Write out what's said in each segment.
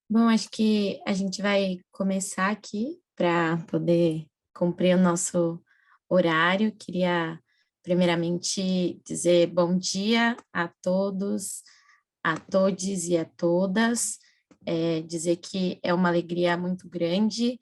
Bom, acho que a gente vai começar aqui para poder cumprir o nosso horário. Queria, primeiramente, dizer bom dia a todos, a todes e a todas. Dizer que é uma alegria muito grande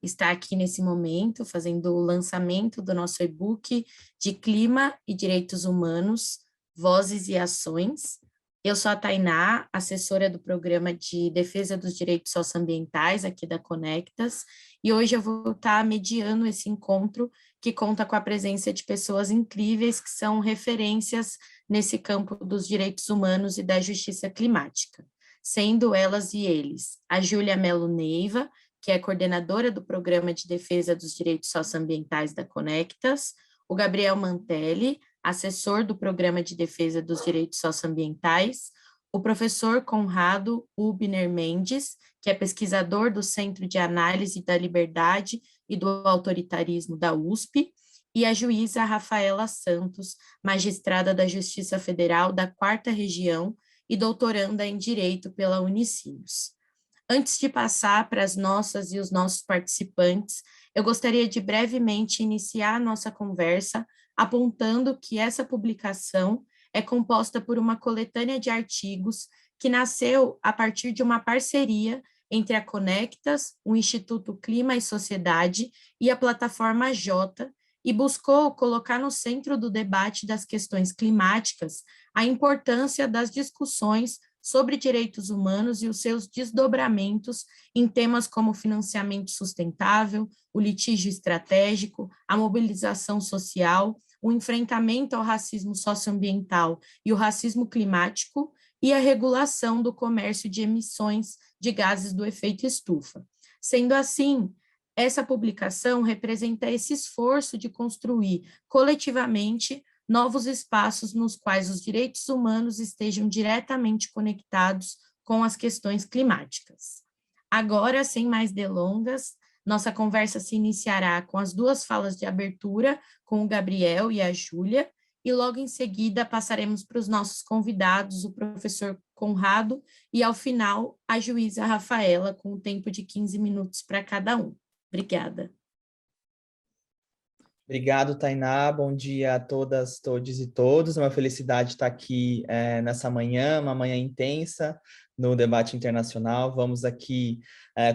estar aqui nesse momento, fazendo o lançamento do nosso e-book de Clima e Direitos Humanos, Vozes e Ações. Eu sou a Tainá, assessora do Programa de Defesa dos Direitos Socioambientais aqui da Conectas, e hoje eu vou estar mediando esse encontro que conta com a presença de pessoas incríveis que são referências nesse campo dos direitos humanos e da justiça climática, sendo elas e eles a Júlia Melo Neiva, que é coordenadora do Programa de Defesa dos Direitos Socioambientais da Conectas, o Gabriel Mantelli, assessor do Programa de Defesa dos Direitos Socioambientais, o professor Conrado Hubner Mendes, que é pesquisador do Centro de Análise da Liberdade e do Autoritarismo da USP, e a juíza Rafaela Santos, magistrada da Justiça Federal da 4ª Região e doutoranda em Direito pela Unicinos. Antes de passar para as nossas e os nossos participantes, eu gostaria de brevemente iniciar a nossa conversa apontando que essa publicação é composta por uma coletânea de artigos que nasceu a partir de uma parceria entre a Conectas, o Instituto Clima e Sociedade e a plataforma Jota, e buscou colocar no centro do debate das questões climáticas a importância das discussões sobre direitos humanos e os seus desdobramentos em temas como financiamento sustentável, o litígio estratégico, a mobilização social, o enfrentamento ao racismo socioambiental e o racismo climático e a regulação do comércio de emissões de gases do efeito estufa. Sendo assim, essa publicação representa esse esforço de construir coletivamente novos espaços nos quais os direitos humanos estejam diretamente conectados com as questões climáticas. Agora, sem mais delongas, nossa conversa se iniciará com as duas falas de abertura, com o Gabriel e a Júlia, e logo em seguida passaremos para os nossos convidados, o professor Conrado, e ao final a juíza Rafaela, com o tempo de 15 minutos para cada um. Obrigada. Obrigado, Tainá. Bom dia a todas, todes e todos. É uma felicidade estar aqui nessa manhã, uma manhã intensa no debate internacional. Vamos aqui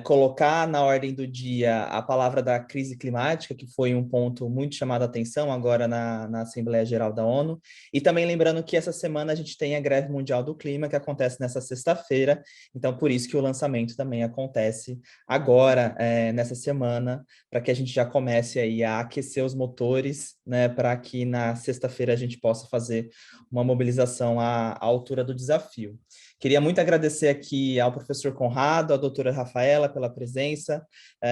colocar na ordem do dia a palavra da crise climática, que foi um ponto muito chamado a atenção agora na Assembleia Geral da ONU. E também lembrando que essa semana a gente tem a Greve Mundial do Clima, que acontece nessa sexta-feira. Então, por isso que o lançamento também acontece agora, nessa semana, para que a gente já comece aí a aquecer os motores, né, para que na sexta-feira a gente possa fazer uma mobilização à altura do desafio. Queria muito agradecer aqui ao professor Conrado, à doutora Rafaela pela presença,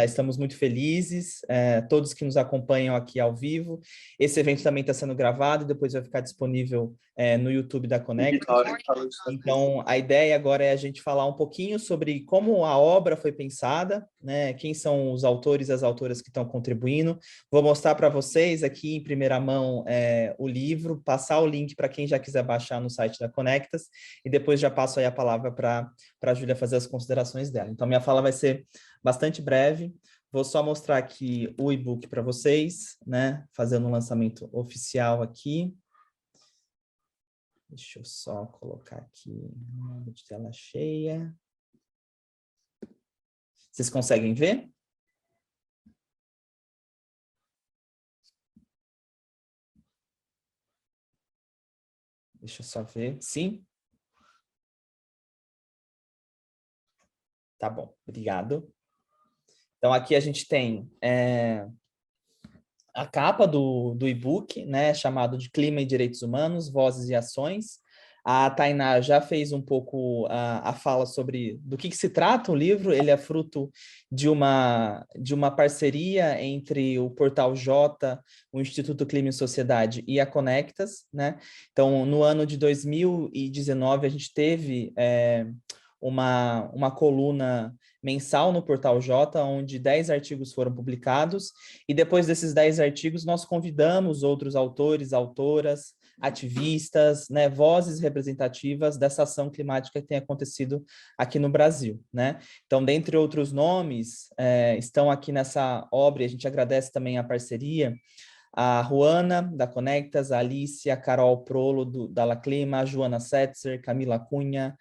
estamos muito felizes, todos que nos acompanham aqui ao vivo. Esse evento também está sendo gravado e depois vai ficar disponível no YouTube da Conecta. Então, a ideia agora é a gente falar um pouquinho sobre como a obra foi pensada, né? Quem são os autores e as autoras que estão contribuindo. Vou mostrar para vocês aqui em primeira mão o livro, passar o link para quem já quiser baixar no site da Conectas, e depois já passo aí a palavra para a Júlia fazer as considerações dela. Então, minha fala vai ser bastante breve. Vou só mostrar aqui o e-book para vocês, né? Fazendo um lançamento oficial aqui. Deixa eu só colocar aqui de tela cheia. Vocês conseguem ver? Deixa eu só ver. Sim? Tá bom, obrigado. Então, aqui a gente tem a capa do e-book, né, chamado de Clima e Direitos Humanos, Vozes e Ações. A Tainá já fez um pouco a fala sobre do que se trata o livro. Ele é fruto de uma parceria entre o Portal Jota, o Instituto Clima e Sociedade e a Conectas, né? Então, no ano de 2019, a gente teve uma coluna mensal no Portal Jota, onde 10 artigos foram publicados, e depois desses 10 artigos nós convidamos outros autores, autoras, ativistas, né, vozes representativas dessa ação climática que tem acontecido aqui no Brasil, né? Então, dentre outros nomes, estão aqui nessa obra, e a gente agradece também a parceria, a Juana, da Conectas, a Alice, a Carol Prolo, da La Clima, a Joana Setzer, Camila Cunha,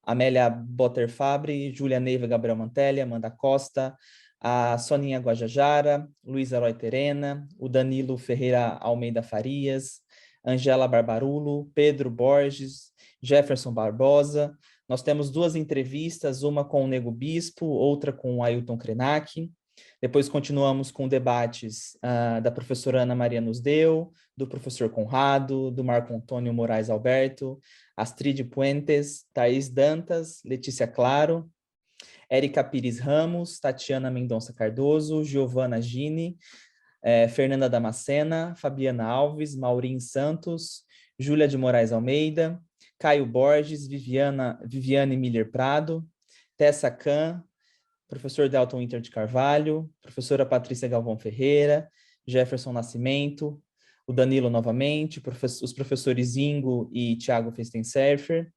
Amélia Botterfabre, Júlia Neiva, Gabriel Mantelli, Amanda Costa, a Soninha Guajajara, Luísa Reuterena, o Danilo Ferreira Almeida Farias, Angela Barbarulo, Pedro Borges, Jefferson Barbosa. Nós temos 2 entrevistas, uma com o Nego Bispo, outra com o Ailton Krenak. Depois continuamos com debates da professora Ana Maria Nusdeu, do professor Conrado, do Marco Antônio Moraes Alberto, Astrid Puentes, Thaís Dantas, Letícia Claro, Érica Pires Ramos, Tatiana Mendonça Cardoso, Giovana Gini, Fernanda Damascena, Fabiana Alves, Maurim Santos, Júlia de Moraes Almeida, Caio Borges, Viviane Miller Prado, Tessa Kahn, professor Delton Winter de Carvalho, professora Patrícia Galvão Ferreira, Jefferson Nascimento, o Danilo novamente, os professores Ingo e Tiago Festenserfer,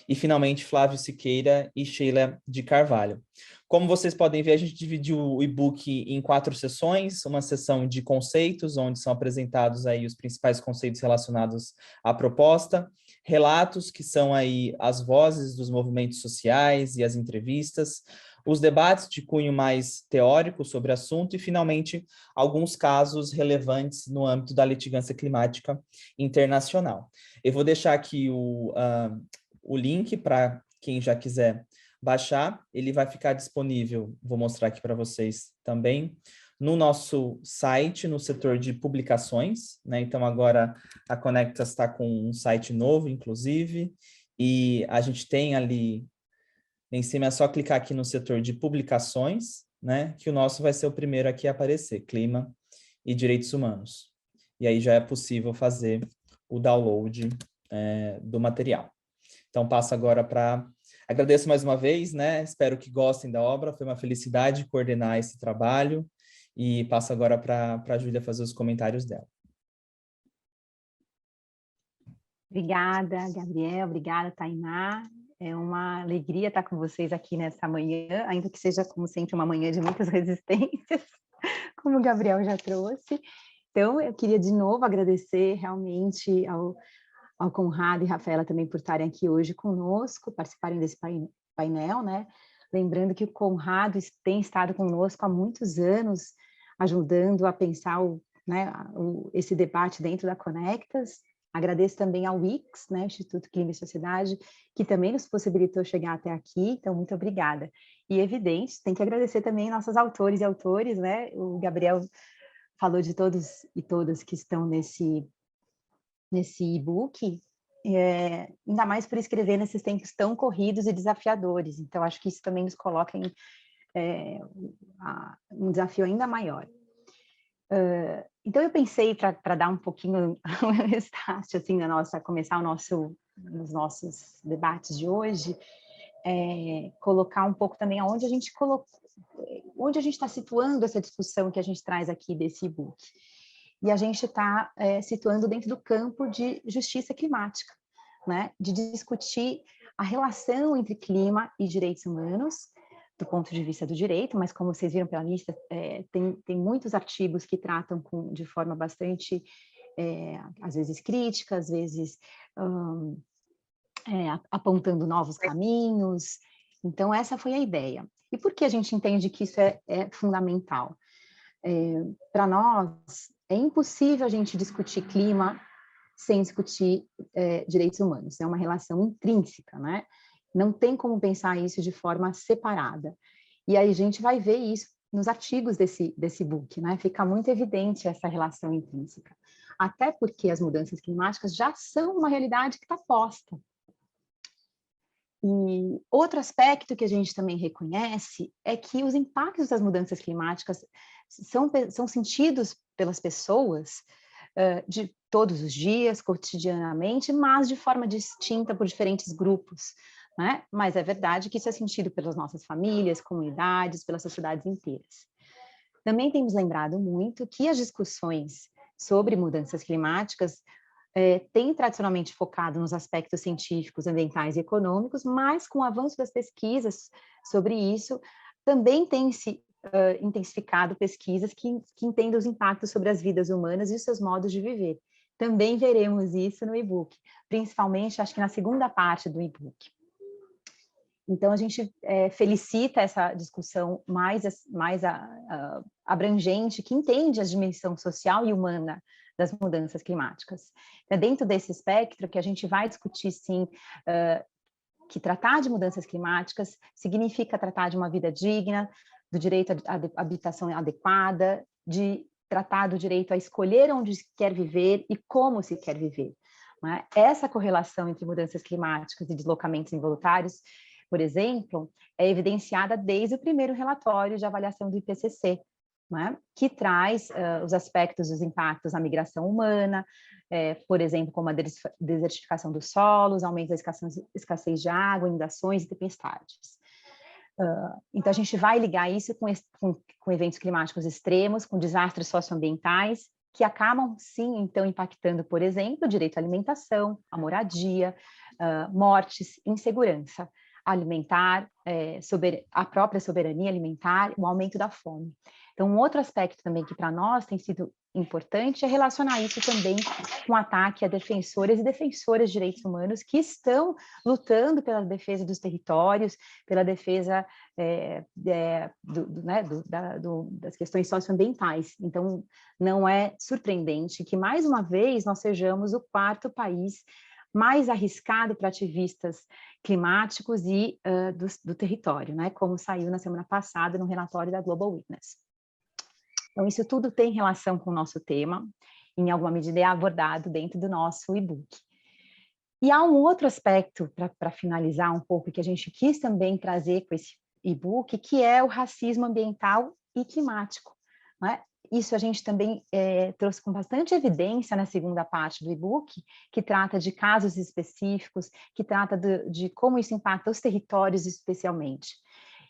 e finalmente Flávio Siqueira e Sheila de Carvalho. Como vocês podem ver, a gente dividiu o e-book em 4 sessões, uma sessão de conceitos, onde são apresentados aí os principais conceitos relacionados à proposta, relatos, que são aí as vozes dos movimentos sociais e as entrevistas, os debates de cunho mais teórico sobre o assunto e, finalmente, alguns casos relevantes no âmbito da litigância climática internacional. Eu vou deixar aqui o link para quem já quiser baixar, ele vai ficar disponível, vou mostrar aqui para vocês também, no nosso site, no setor de publicações, né? Então, agora a Conectas está com um site novo, inclusive, e a gente tem ali, em cima é só clicar aqui no setor de publicações, né? Que o nosso vai ser o primeiro aqui a aparecer, Clima e Direitos Humanos. E aí já é possível fazer o download do material. Então, passo agora para... Agradeço mais uma vez, né? Espero que gostem da obra. Foi uma felicidade coordenar esse trabalho. E passo agora para a Júlia fazer os comentários dela. Obrigada, Gabriel. Obrigada, Tainá. É uma alegria estar com vocês aqui nessa manhã, ainda que seja, como sempre, uma manhã de muitas resistências, como o Gabriel já trouxe. Então, eu queria de novo agradecer realmente ao Conrado e Rafaela também por estarem aqui hoje conosco, participarem desse painel, né? Lembrando que o Conrado tem estado conosco há muitos anos, ajudando a pensar esse debate dentro da Conectas. Agradeço também ao ICS, né, Instituto Clima e Sociedade, que também nos possibilitou chegar até aqui, então muito obrigada. E evidente, tem que agradecer também nossos autores e autores, né? O Gabriel falou de todos e todas que estão nesse e-book, ainda mais por escrever nesses tempos tão corridos e desafiadores. Então, acho que isso também nos coloca em um desafio ainda maior. Então, eu pensei, para dar um pouquinho o start, assim, começar nos nossos debates de hoje, colocar um pouco também onde a gente está situando essa discussão que a gente traz aqui desse e-book. E a gente está situando dentro do campo de justiça climática, né? De discutir a relação entre clima e direitos humanos, do ponto de vista do direito, mas como vocês viram pela lista, tem muitos artigos que tratam de forma bastante, às vezes crítica, às vezes apontando novos caminhos. Então, essa foi a ideia. E por que a gente entende que isso é fundamental? Para nós, é impossível a gente discutir clima sem discutir direitos humanos. É uma relação intrínseca, né? Não tem como pensar isso de forma separada. E aí a gente vai ver isso nos artigos desse book, né? Fica muito evidente essa relação intrínseca. Até porque as mudanças climáticas já são uma realidade que está posta. E outro aspecto que a gente também reconhece é que os impactos das mudanças climáticas são sentidos pelas pessoas de todos os dias, cotidianamente, mas de forma distinta por diferentes grupos, né? Mas é verdade que isso é sentido pelas nossas famílias, comunidades, pelas sociedades inteiras. Também temos lembrado muito que as discussões sobre mudanças climáticas tem tradicionalmente focado nos aspectos científicos, ambientais e econômicos, mas com o avanço das pesquisas sobre isso, também tem se intensificado pesquisas que entendam os impactos sobre as vidas humanas e os seus modos de viver. Também veremos isso no e-book, principalmente, acho que na segunda parte do e-book. Então, a gente felicita essa discussão mais abrangente, que entende a dimensão social e humana das mudanças climáticas. É dentro desse espectro que a gente vai discutir, sim, que tratar de mudanças climáticas significa tratar de uma vida digna, do direito à habitação adequada, de tratar do direito a escolher onde se quer viver e como se quer viver. Né? Essa correlação entre mudanças climáticas e deslocamentos involuntários, por exemplo, é evidenciada desde o primeiro relatório de avaliação do IPCC, né? Que traz os aspectos dos impactos na migração humana, por exemplo, como a desertificação dos solos, aumento da escassez de água, inundações e tempestades. Então, a gente vai ligar isso com eventos climáticos extremos, com desastres socioambientais, que acabam, sim, então, impactando, por exemplo, o direito à alimentação, à moradia, mortes, insegurança alimentar, a própria soberania alimentar, o aumento da fome. Então, um outro aspecto também que para nós tem sido importante é relacionar isso também com o ataque a defensoras e defensoras de direitos humanos que estão lutando pela defesa dos territórios, pela defesa das questões socioambientais. Então, não é surpreendente que, mais uma vez, nós sejamos o 4º país mais arriscado para ativistas climáticos e do território, né? Como saiu na semana passada no relatório da Global Witness. Então, isso tudo tem relação com o nosso tema, em alguma medida é abordado dentro do nosso e-book. E há um outro aspecto, para finalizar um pouco, que a gente quis também trazer com esse e-book, que é o racismo ambiental e climático. Né? Isso a gente também trouxe com bastante evidência na segunda parte do e-book, que trata de casos específicos, que trata de como isso impacta os territórios especialmente.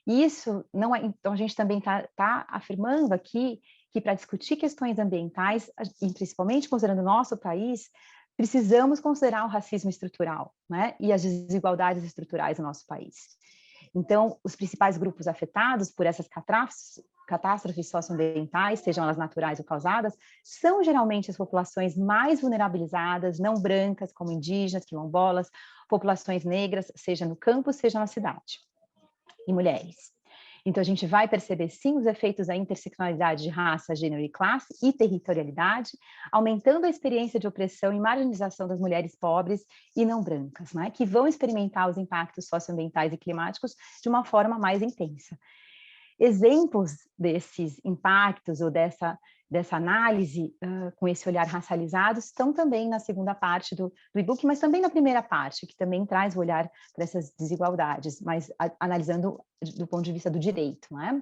Isso não é, então a gente também tá afirmando aqui que para discutir questões ambientais, e principalmente considerando o nosso país, precisamos considerar o racismo estrutural, né? E as desigualdades estruturais no nosso país. Então, os principais grupos afetados por essas catástrofes socioambientais, sejam elas naturais ou causadas, são geralmente as populações mais vulnerabilizadas, não brancas, como indígenas, quilombolas, populações negras, seja no campo, seja na cidade, e mulheres. Então, a gente vai perceber, sim, os efeitos da interseccionalidade de raça, gênero e classe e territorialidade, aumentando a experiência de opressão e marginalização das mulheres pobres e não brancas, né, que vão experimentar os impactos socioambientais e climáticos de uma forma mais intensa. Exemplos desses impactos ou dessa análise com esse olhar racializado estão também na segunda parte do e-book, mas também na primeira parte, que também traz o olhar para essas desigualdades, mas analisando do ponto de vista do direito, não é?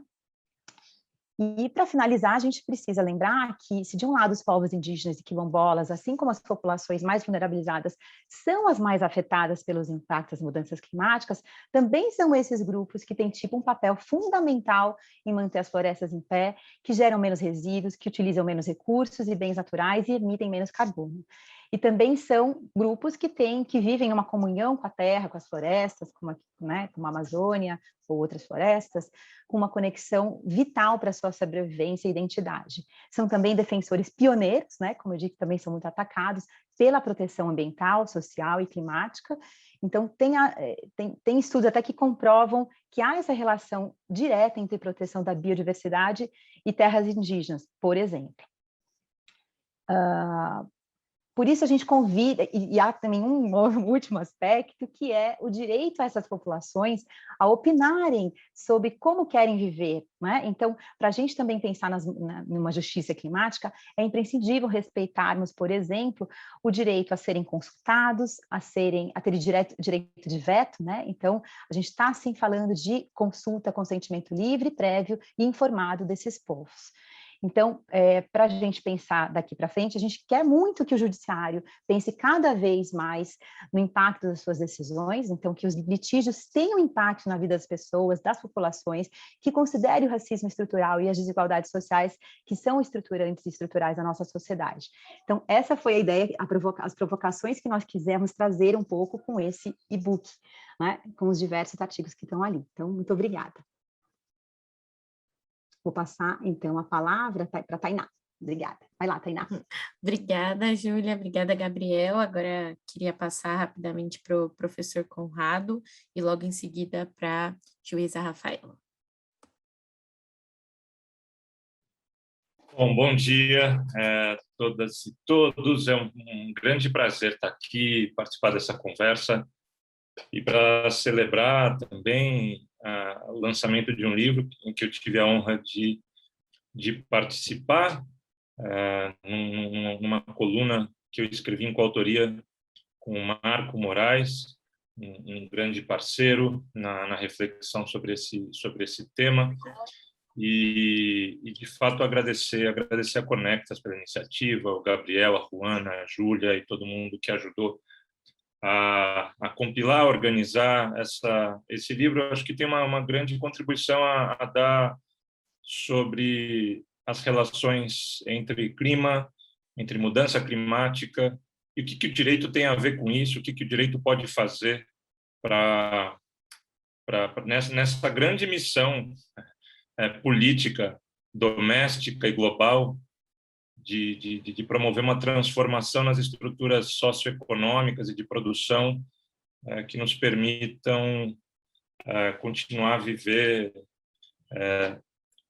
E, para finalizar, a gente precisa lembrar que, se de um lado os povos indígenas e quilombolas, assim como as populações mais vulnerabilizadas, são as mais afetadas pelos impactos das mudanças climáticas, também são esses grupos que têm um papel fundamental em manter as florestas em pé, que geram menos resíduos, que utilizam menos recursos e bens naturais e emitem menos carbono. E também são grupos que vivem numa comunhão com a terra, com as florestas, como a Amazônia ou outras florestas, com uma conexão vital para a sua sobrevivência e identidade. São também defensores pioneiros, né, como eu disse, que também são muito atacados pela proteção ambiental, social e climática. Então, tem estudos até que comprovam que há essa relação direta entre proteção da biodiversidade e terras indígenas, por exemplo. Por isso a gente convida, e há também um último aspecto, que é o direito a essas populações a opinarem sobre como querem viver, né? Então, para a gente também pensar numa justiça climática, é imprescindível respeitarmos, por exemplo, o direito a serem consultados, a ter direito de veto, né? Então, a gente está, sim, falando de consulta, consentimento livre, prévio e informado desses povos. Então, para a gente pensar daqui para frente, a gente quer muito que o judiciário pense cada vez mais no impacto das suas decisões, então que os litígios tenham impacto na vida das pessoas, das populações, que considere o racismo estrutural e as desigualdades sociais que são estruturantes e estruturais da nossa sociedade. Então, essa foi a ideia, as provocações que nós quisemos trazer um pouco com esse e-book, né, com os diversos artigos que estão ali. Então, muito obrigada. Vou passar, então, a palavra para a Tainá. Obrigada. Vai lá, Tainá. Obrigada, Júlia. Obrigada, Gabriel. Agora, queria passar rapidamente para o professor Conrado e logo em seguida para a juíza Rafaela. Bom dia a todas e todos. É um grande prazer estar aqui, participar dessa conversa e para celebrar também o lançamento de um livro em que eu tive a honra de participar, numa coluna que eu escrevi em coautoria com o Marco Moraes, um grande parceiro na reflexão sobre esse tema. E, de fato, agradecer a Conectas pela iniciativa, o Gabriel, a Juana, a Júlia e todo mundo que ajudou a compilar, organizar esse livro. Eu acho que tem uma grande contribuição a dar sobre as relações entre clima, entre mudança climática, e o que o direito tem a ver com isso, o que o direito pode fazer nessa grande missão política, doméstica e global de promover uma transformação nas estruturas socioeconômicas e de produção que nos permitam continuar a viver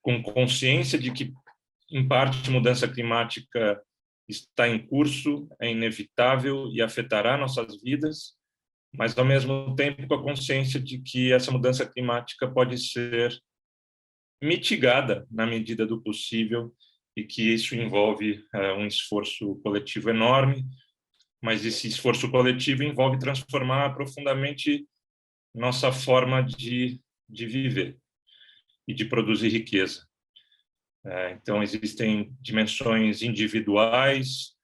com consciência de que, em parte, a mudança climática está em curso, é inevitável e afetará nossas vidas, mas, ao mesmo tempo, com a consciência de que essa mudança climática pode ser mitigada na medida do possível e que isso envolve um esforço coletivo enorme, mas esse esforço coletivo envolve transformar profundamente nossa forma de viver e de produzir riqueza. Então, existem dimensões individuais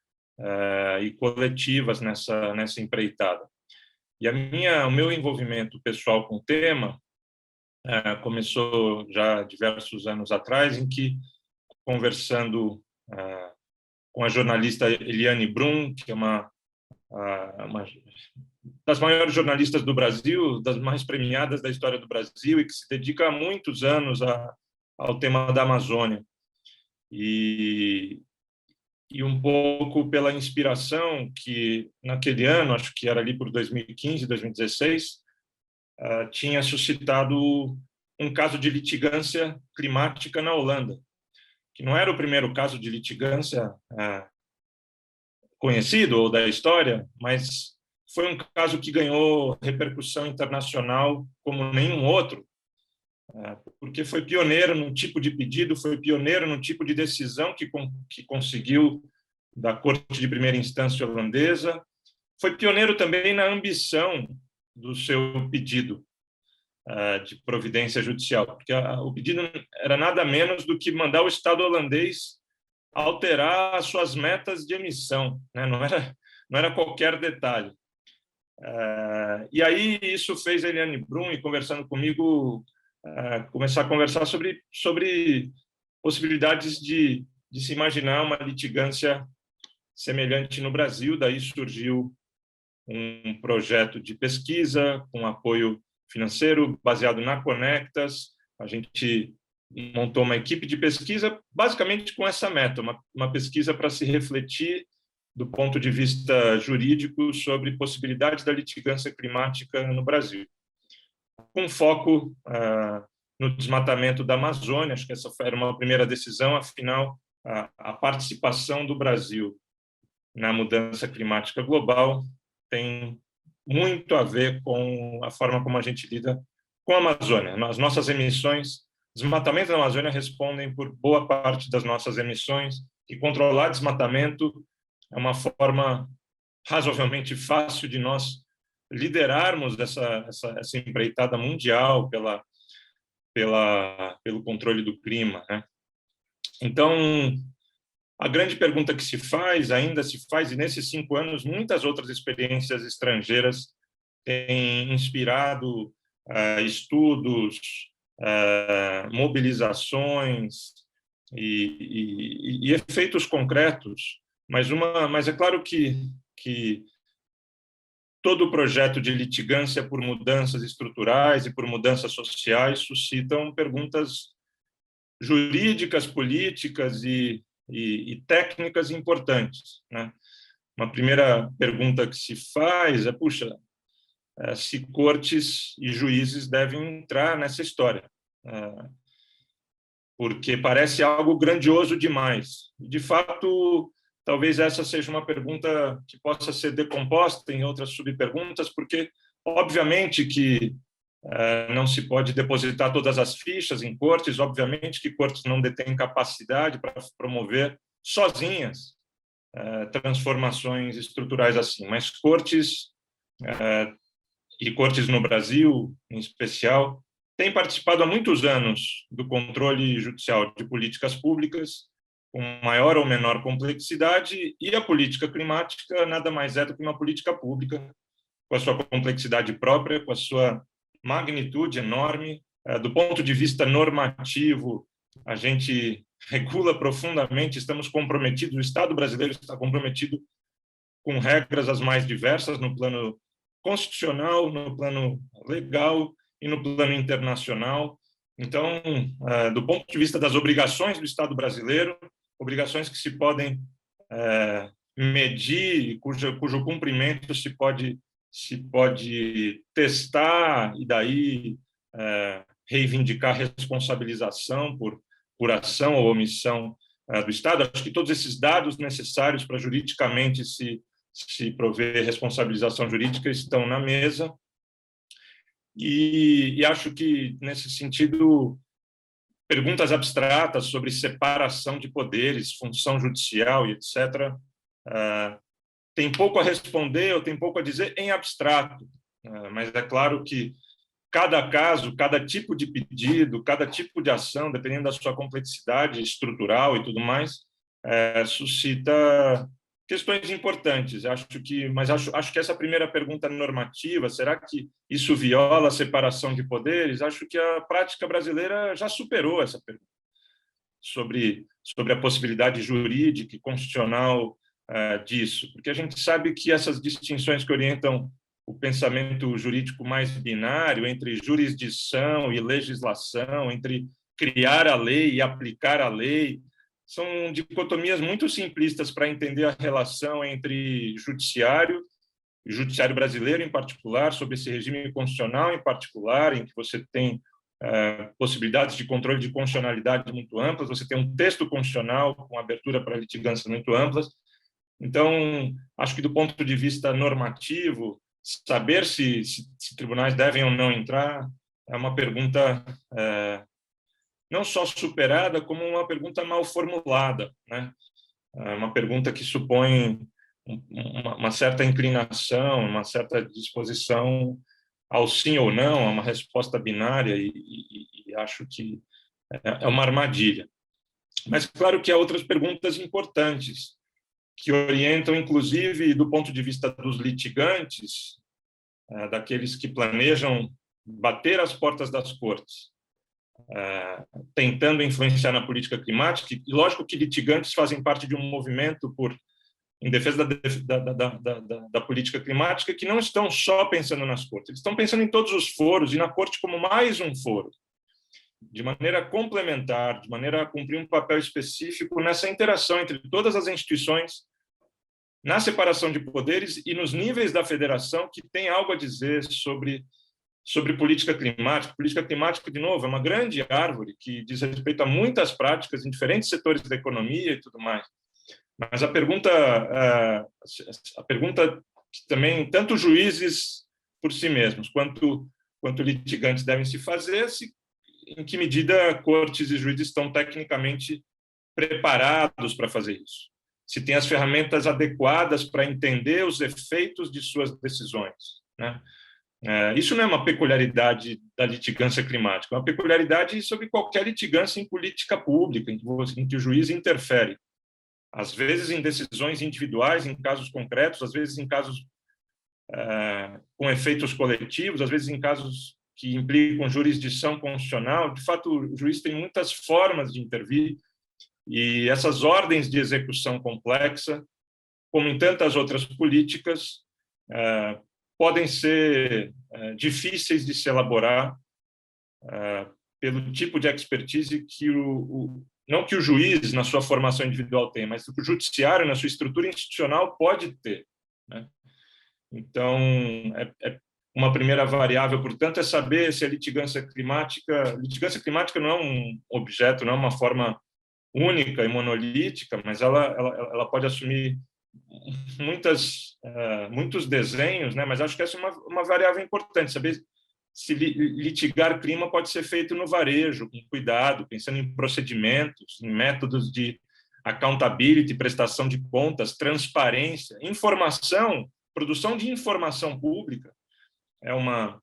e coletivas nessa empreitada. E o meu envolvimento pessoal com o tema começou já diversos anos atrás, em que, conversando com a jornalista Eliane Brum, que é uma das maiores jornalistas do Brasil, das mais premiadas da história do Brasil, e que se dedica há muitos anos ao tema da Amazônia. E um pouco pela inspiração que, naquele ano, acho que era ali por 2015, 2016, tinha suscitado um caso de litigância climática na Holanda, que não era o primeiro caso de litigância conhecido ou da história, mas foi um caso que ganhou repercussão internacional como nenhum outro, porque foi pioneiro no tipo de pedido, foi pioneiro no tipo de decisão que conseguiu da Corte de Primeira Instância holandesa, foi pioneiro também na ambição do seu pedido de providência judicial, porque o pedido era nada menos do que mandar o Estado holandês alterar as suas metas de emissão, né? Não era qualquer detalhe. E aí isso fez a Eliane Brum, e conversando comigo, começar a conversar sobre possibilidades de se imaginar uma litigância semelhante no Brasil. Daí surgiu um projeto de pesquisa com apoio financeiro baseado na Conectas. A gente montou uma equipe de pesquisa basicamente com essa meta, uma pesquisa para se refletir do ponto de vista jurídico sobre possibilidades da litigância climática no Brasil, com foco no desmatamento da Amazônia. Acho que essa era uma primeira decisão, afinal, a participação do Brasil na mudança climática global tem muito a ver com a forma como a gente lida com a Amazônia. As nossas emissões, desmatamento da Amazônia respondem por boa parte das nossas emissões, e controlar desmatamento é uma forma razoavelmente fácil de nós liderarmos essa empreitada mundial pelo controle do clima, né? Então, a grande pergunta que se faz, ainda se faz, e nesses 5 anos, muitas outras experiências estrangeiras têm inspirado estudos, mobilizações e efeitos concretos. Mas é claro que todo projeto de litigância por mudanças estruturais e por mudanças sociais suscitam perguntas jurídicas, políticas e técnicas importantes, né? Uma primeira pergunta que se faz é, puxa, se cortes e juízes devem entrar nessa história, porque parece algo grandioso demais. De fato, talvez essa seja uma pergunta que possa ser decomposta em outras subperguntas, porque, obviamente, que não se pode depositar todas as fichas em cortes, obviamente que cortes não detêm capacidade para promover sozinhas transformações estruturais assim, mas cortes, e cortes no Brasil, em especial, têm participado há muitos anos do controle judicial de políticas públicas, com maior ou menor complexidade, e a política climática nada mais é do que uma política pública, com a sua complexidade própria, com a sua magnitude enorme. Do ponto de vista normativo, a gente regula profundamente, estamos comprometidos, o Estado brasileiro está comprometido com regras as mais diversas no plano constitucional, no plano legal e no plano internacional. Então, do ponto de vista das obrigações do Estado brasileiro, obrigações que se podem medir, cujo cumprimento se pode testar e daí reivindicar responsabilização por ação ou omissão do Estado. Acho que todos esses dados necessários para juridicamente se prover responsabilização jurídica estão na mesa e acho que, nesse sentido, perguntas abstratas sobre separação de poderes, função judicial e etc., tem pouco a responder ou tem pouco a dizer em abstrato, mas é claro que cada caso, cada tipo de pedido, cada tipo de ação, dependendo da sua complexidade estrutural e tudo mais, suscita questões importantes. Acho que essa primeira pergunta normativa, será que isso viola a separação de poderes? Acho que a prática brasileira já superou essa pergunta sobre a possibilidade jurídica e constitucional disso, porque a gente sabe que essas distinções que orientam o pensamento jurídico mais binário entre jurisdição e legislação, entre criar a lei e aplicar a lei, são dicotomias muito simplistas para entender a relação entre judiciário brasileiro em particular, sobre esse regime constitucional em particular, em que você tem possibilidades de controle de constitucionalidade muito amplas, você tem um texto constitucional com abertura para litigâncias muito amplas. Então, acho que do ponto de vista normativo, saber se tribunais devem ou não entrar é uma pergunta não só superada, como uma pergunta mal formulada, né? É uma pergunta que supõe uma certa inclinação, uma certa disposição ao sim ou não, a uma resposta binária, e acho que é uma armadilha. Mas, claro que há outras perguntas importantes, que orientam, inclusive, do ponto de vista dos litigantes, daqueles que planejam bater as portas das cortes, tentando influenciar na política climática. E lógico que litigantes fazem parte de um movimento em defesa da política climática, que não estão só pensando nas cortes, eles estão pensando em todos os foros, e na corte como mais um foro, de maneira complementar, de maneira a cumprir um papel específico nessa interação entre todas as instituições, na separação de poderes e nos níveis da federação que tem algo a dizer sobre política climática. Política climática, de novo, é uma grande árvore que diz respeito a muitas práticas em diferentes setores da economia e tudo mais. Mas a pergunta que também tanto juízes por si mesmos quanto litigantes devem se fazer, em que medida cortes e juízes estão tecnicamente preparados para fazer isso, se tem as ferramentas adequadas para entender os efeitos de suas decisões, né? Isso não é uma peculiaridade da litigância climática, é uma peculiaridade sobre qualquer litigância em política pública, em que o juiz interfere. Às vezes em decisões individuais, em casos concretos, às vezes em casos com efeitos coletivos, às vezes em casos que implicam jurisdição constitucional. De fato, o juiz tem muitas formas de intervir, e essas ordens de execução complexa, como em tantas outras políticas, podem ser difíceis de se elaborar pelo tipo de expertise que não que o juiz, na sua formação individual, tem, mas que o judiciário, na sua estrutura institucional, pode ter, né? Então, uma primeira variável, portanto, é saber se a litigância climática... Litigância climática não é um objeto, não é uma forma única e monolítica, mas ela pode assumir muitos desenhos, né? Mas acho que essa é uma variável importante, saber se litigar clima pode ser feito no varejo, com cuidado, pensando em procedimentos, em métodos de accountability, prestação de contas, transparência, informação, produção de informação pública. É uma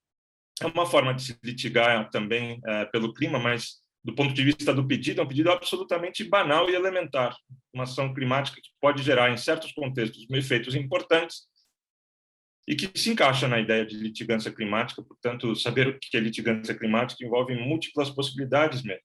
forma de se litigar também pelo clima, mas do ponto de vista do pedido, é um pedido absolutamente banal e elementar. Uma ação climática que pode gerar, em certos contextos, efeitos importantes e que se encaixa na ideia de litigância climática. Portanto, saber o que é litigância climática envolve múltiplas possibilidades mesmo.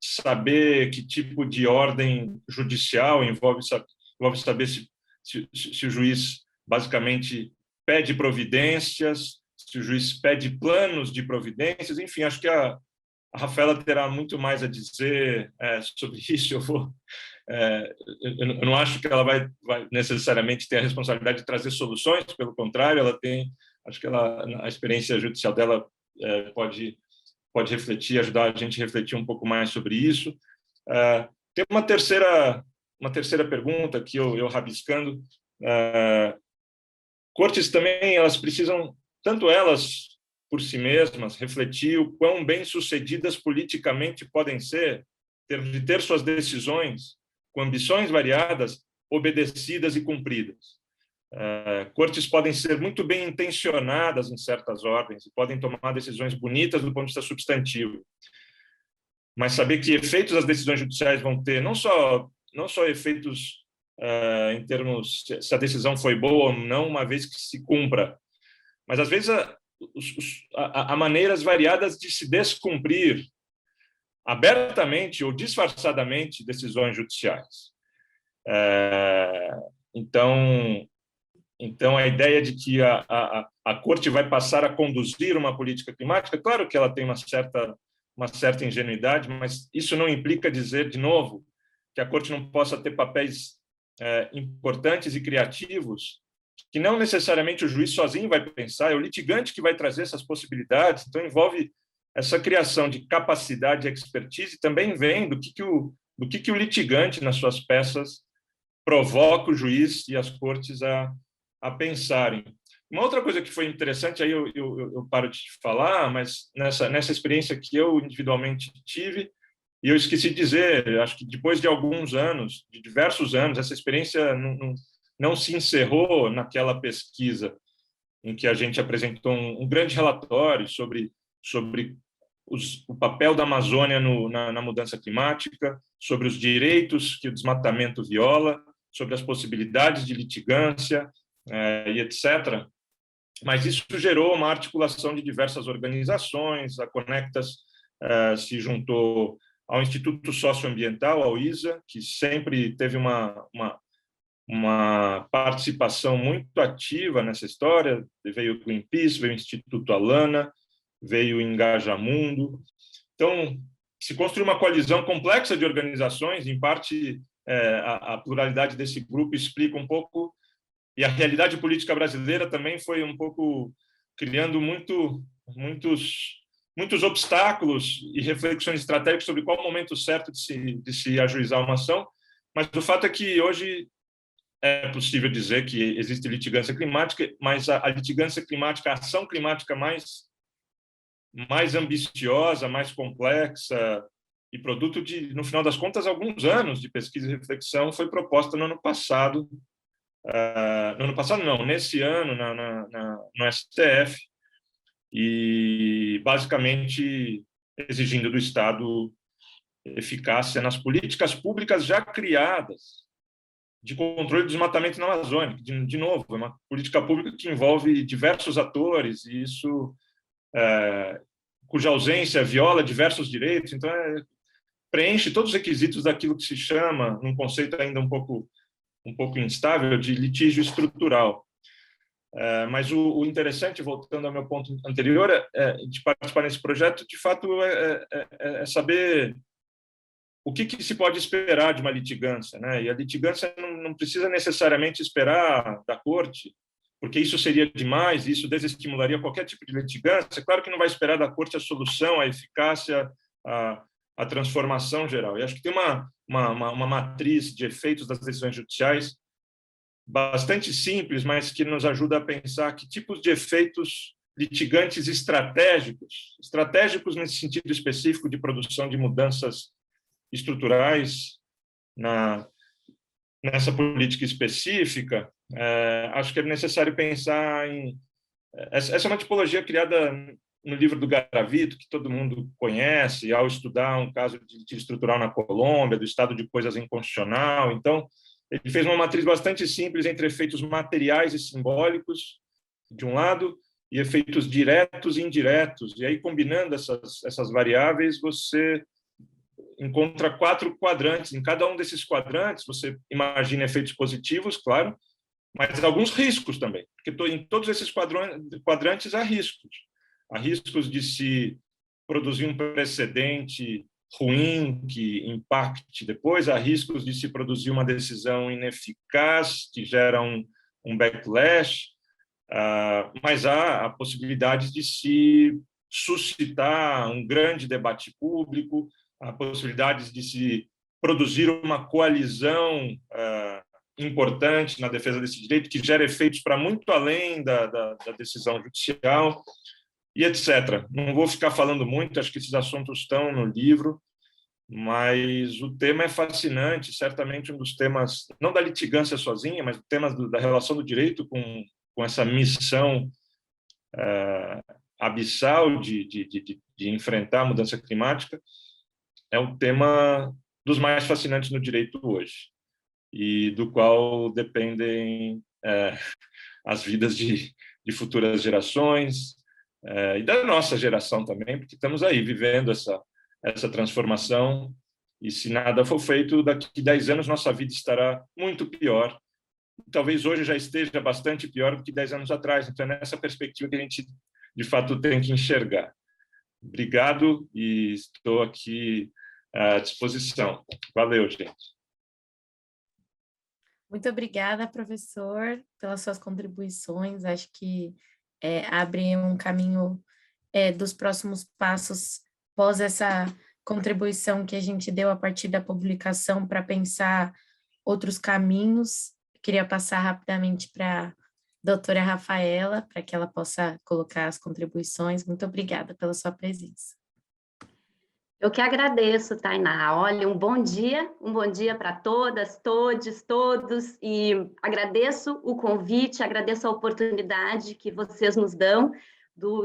Saber que tipo de ordem judicial envolve saber se o juiz basicamente pede providências, se o juiz pede planos de providências, enfim, acho que a Rafaela terá muito mais a dizer sobre isso. Eu não acho que ela vai necessariamente ter a responsabilidade de trazer soluções, pelo contrário, acho que a experiência judicial dela pode refletir, ajudar a gente a refletir um pouco mais sobre isso. Tem uma terceira pergunta que eu rabiscando. Cortes também, elas precisam, tanto elas por si mesmas, refletir o quão bem-sucedidas politicamente podem ser, de ter suas decisões com ambições variadas, obedecidas e cumpridas. Cortes podem ser muito bem intencionadas em certas ordens e podem tomar decisões bonitas do ponto de vista substantivo, mas saber que efeitos as decisões judiciais vão ter, não só efeitos em termos se a decisão foi boa ou não, uma vez que se cumpra, mas às vezes há maneiras variadas de se descumprir abertamente ou disfarçadamente decisões judiciais. Então a ideia de que a Corte vai passar a conduzir uma política climática, claro que ela tem uma certa ingenuidade, mas isso não implica dizer, de novo, que a Corte não possa ter papéis importantes e criativos, que não necessariamente o juiz sozinho vai pensar, é o litigante que vai trazer essas possibilidades. Então, envolve essa criação de capacidade e expertise, também vem do que o litigante, nas suas peças, provoca o juiz e as cortes a pensarem. Uma outra coisa que foi interessante, aí eu paro de falar, mas nessa experiência que eu individualmente tive, e eu esqueci de dizer, acho que depois de alguns anos, de diversos anos, essa experiência não se encerrou naquela pesquisa em que a gente apresentou um grande relatório sobre o papel da Amazônia na mudança climática, sobre os direitos que o desmatamento viola, sobre as possibilidades de litigância e etc. Mas isso gerou uma articulação de diversas organizações. A Conectas se juntou ao Instituto Socioambiental, ao ISA, que sempre teve uma participação muito ativa nessa história. Veio o Greenpeace, veio o Instituto Alana, veio o Engajamundo. Então, se construiu uma coalizão complexa de organizações, em parte a pluralidade desse grupo explica um pouco, e a realidade política brasileira também foi um pouco criando muitos obstáculos e reflexões estratégicas sobre qual o momento certo de se ajuizar uma ação, mas o fato é que hoje é possível dizer que existe litigância climática, mas a litigância climática, a ação climática mais ambiciosa, mais complexa e produto de, no final das contas, alguns anos de pesquisa e reflexão, foi proposta no ano passado no ano passado não, nesse ano no STF, e basicamente exigindo do Estado eficácia nas políticas públicas já criadas de controle do desmatamento na Amazônia. De novo, é uma política pública que envolve diversos atores, e isso, cuja ausência viola diversos direitos, então preenche todos os requisitos daquilo que se chama, num conceito ainda um pouco instável, de litígio estrutural. Mas o interessante, voltando ao meu ponto anterior, de participar nesse projeto, de fato, é saber o que se pode esperar de uma litigância, né? E a litigância não precisa necessariamente esperar da corte, porque isso seria demais, isso desestimularia qualquer tipo de litigância. Claro que não vai esperar da corte a solução, a eficácia, a transformação geral. E acho que tem uma matriz de efeitos das decisões judiciais bastante simples, mas que nos ajuda a pensar que tipos de efeitos litigantes estratégicos nesse sentido específico de produção de mudanças estruturais nessa política específica. Acho que é necessário pensar em... Essa é uma tipologia criada no livro do Garavito, que todo mundo conhece, ao estudar um caso de litígio estrutural na Colômbia, do estado de coisas inconstitucional. Então, ele fez uma matriz bastante simples entre efeitos materiais e simbólicos, de um lado, e efeitos diretos e indiretos. E aí, combinando essas variáveis, você encontra 4 quadrantes. Em cada um desses quadrantes, você imagina efeitos positivos, claro, mas alguns riscos também, porque em todos esses quadrantes há riscos. Há riscos de se produzir um precedente ruim que impacte depois, há riscos de se produzir uma decisão ineficaz que gera um backlash, mas há possibilidades de se suscitar um grande debate público, há possibilidades de se produzir uma coalizão importante na defesa desse direito, que gera efeitos para muito além da decisão judicial, e etc. Não vou ficar falando muito, acho que esses assuntos estão no livro, mas o tema é fascinante, certamente um dos temas, não da litigância sozinha, mas do tema da relação do direito com essa missão abissal de enfrentar a mudança climática, é um tema dos mais fascinantes no direito hoje, e do qual dependem as vidas de futuras gerações, e da nossa geração também, porque estamos aí vivendo essa transformação, e se nada for feito, daqui 10 anos nossa vida estará muito pior. Talvez hoje já esteja bastante pior do que 10 anos atrás. Então, é nessa perspectiva que a gente, de fato, tem que enxergar. Obrigado, e estou aqui à disposição. Valeu, gente. Muito obrigada, professor, pelas suas contribuições. Acho que abre um caminho dos próximos passos pós essa contribuição que a gente deu a partir da publicação para pensar outros caminhos. Queria passar rapidamente para a doutora Rafaela, para que ela possa colocar as contribuições. Muito obrigada pela sua presença. Eu que agradeço, Tainá. Olha, um bom dia para todas, todos, e agradeço o convite, agradeço a oportunidade que vocês nos dão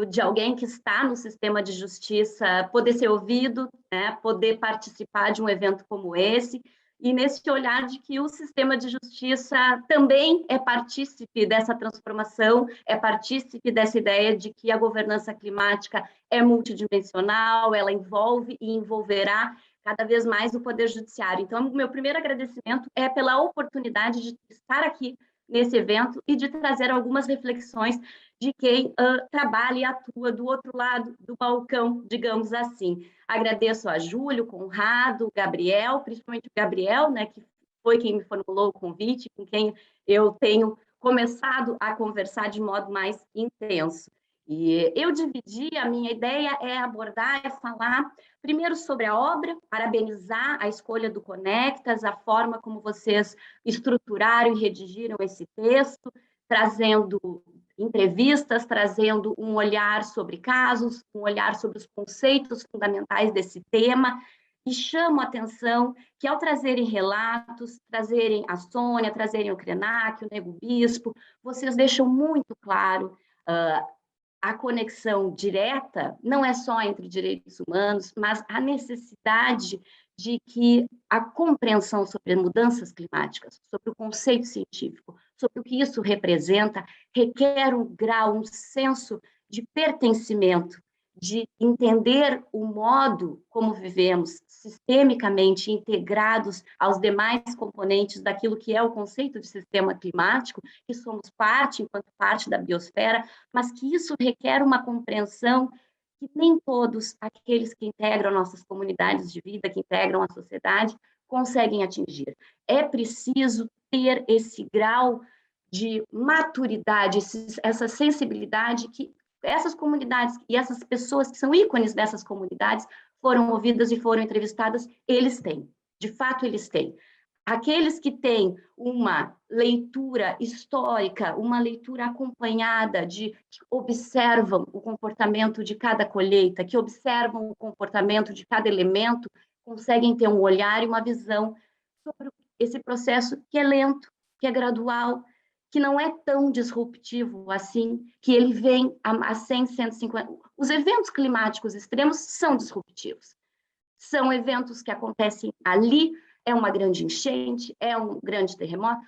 de alguém que está no sistema de justiça poder ser ouvido, né, poder participar de um evento como esse, e nesse olhar de que o sistema de justiça também é partícipe dessa transformação, é partícipe dessa ideia de que a governança climática é multidimensional, ela envolve e envolverá cada vez mais o Poder Judiciário. Então, o meu primeiro agradecimento é pela oportunidade de estar aqui nesse evento e de trazer algumas reflexões de quem trabalha e atua do outro lado do balcão, digamos assim. Agradeço a Júlio, Conrado, Gabriel, principalmente o Gabriel, né, que foi quem me formulou o convite, com quem eu tenho começado a conversar de modo mais intenso. E eu dividi, a minha ideia é abordar e falar primeiro sobre a obra, parabenizar a escolha do Conectas, a forma como vocês estruturaram e redigiram esse texto, trazendo entrevistas, trazendo um olhar sobre casos, um olhar sobre os conceitos fundamentais desse tema, e chamo a atenção que, ao trazerem relatos, trazerem a Sônia, trazerem o Krenak, o Nego Bispo, vocês deixam muito claro a conexão direta, não é só entre direitos humanos, mas a necessidade de que a compreensão sobre mudanças climáticas, sobre o conceito científico, sobre o que isso representa, requer um grau, um senso de pertencimento, de entender o modo como vivemos, sistemicamente integrados aos demais componentes daquilo que é o conceito de sistema climático, que somos parte, enquanto parte da biosfera, mas que isso requer uma compreensão que nem todos aqueles que integram nossas comunidades de vida, que integram a sociedade, conseguem atingir. É preciso ter esse grau de maturidade, essa sensibilidade que essas comunidades e essas pessoas que são ícones dessas comunidades foram ouvidas e foram entrevistadas, eles têm. De fato, eles têm. Aqueles que têm uma leitura histórica, uma leitura acompanhada que observam o comportamento de cada colheita, que observam o comportamento de cada elemento, conseguem ter um olhar e uma visão sobre esse processo que é lento, que é gradual, que não é tão disruptivo assim, que ele vem a 100, 150... Os eventos climáticos extremos são disruptivos. São eventos que acontecem ali, é uma grande enchente, é um grande terremoto.